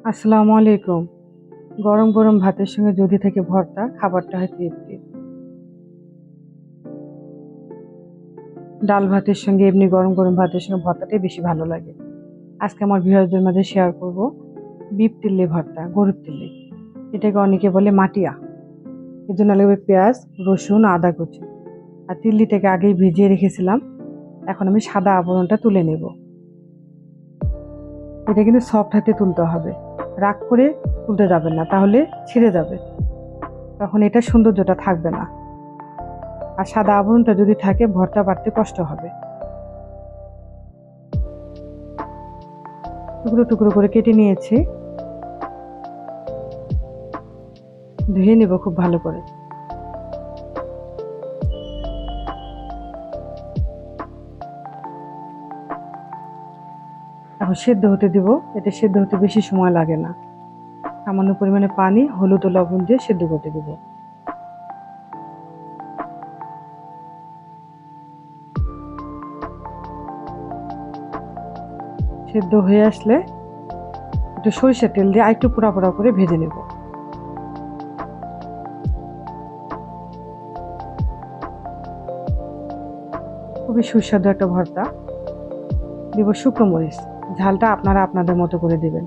আসসালামু আলাইকুম। গরম গরম ভাতের সঙ্গে যদি থাকে ভর্তা, খাবারটা হয় তৃপ্তি। ডাল ভাতের সঙ্গে এমনি গরম গরম ভাতের সঙ্গে ভর্তাটাই বেশি ভালো লাগে। আজকে আমার ভিউয়ারদের মাঝে শেয়ার করব বিফ তিল্লি ভর্তা, গরুর তিল্লি। এটাকে অনেকে বলে মাটিয়া। এর জন্য লাগবে পেঁয়াজ, রসুন, আদা কুচি। আর তিল্লিটাকে আগেই ভিজিয়ে রেখেছিলাম। এখন আমি সাদা আবরণটা তুলে নেব। এটা কিন্তু সফট হাতে তুলতে হবে, রাগ করে তুলতে যাবেন না, তাহলে ছিঁড়ে যাবে, তখন এটা সৌন্দর্যটা থাকবে না। আর সাদা আবরণটা যদি থাকে ভর্তা বাটতে কষ্ট হবে। টুকরো টুকরো করে কেটে নিয়েছি, ধুয়ে নেব খুব ভালো করে। এখন সেদ্ধ হতে দিব। এটা সেদ্ধ হতে বেশি সময় লাগে না। সামান্য পরিমাণে পানি, হলুদ ও লবণ দিয়ে সেদ্ধ করতে দিব। সেদ্ধ হয়ে আসলে একটু সরিষার তেল দিয়ে আরেকটু পোড়া পোড়া করে ভেজে নেব। খুবই সুস্বাদু একটা ভর্তা। দিব শুকনো মরিচ, ঝালটা আপনারা আপনাদের মতো করে দিবেন।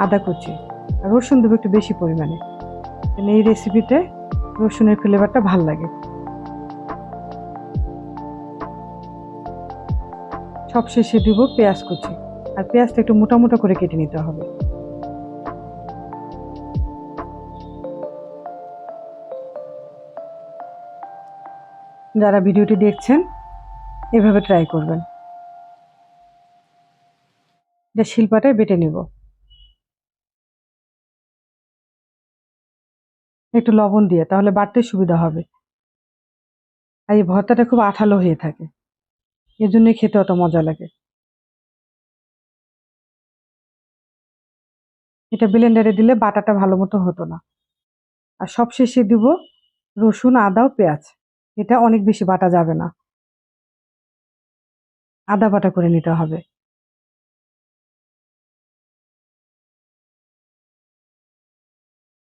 আদা কুচি আর রসুন দেবো একটু বেশি পরিমাণে, এই রেসিপিতে রসুনের ফ্লেভারটা ভাল লাগে। সবশেষে দিব পেঁয়াজ কুচি, আর পেঁয়াজটা একটু মোটা মোটা করে কেটে নিতে হবে। যারা ভিডিওটি দেখছেন এভাবে ট্রাই করবেন। এটা শিলপাটায় বেটে নেব। একটু লবণ দিয়ে, তাহলে বাটতে সুবিধা হবে। আর এই ভর্তাটা খুব আঠালো হয়ে থাকে, এর জন্য খেতে অত মজা লাগে। এটা ব্লেন্ডারে দিলে বাটাটা ভালো মতো হতো না। আর সবশেষে দিব রসুন, আদা ও পেঁয়াজ। এটা অনেক বেশি বাটা যাবে না, আদা বাটা করে নিতে হবে।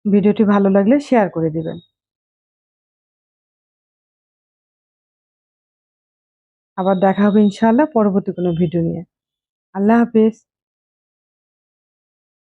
ভিডিওটি ভালো লাগলে শেয়ার করে দিবেন। আবার দেখা হবে ইনশাআল্লাহ পরবর্তী কোনো ভিডিও নিয়ে। আল্লাহ হাফেজ।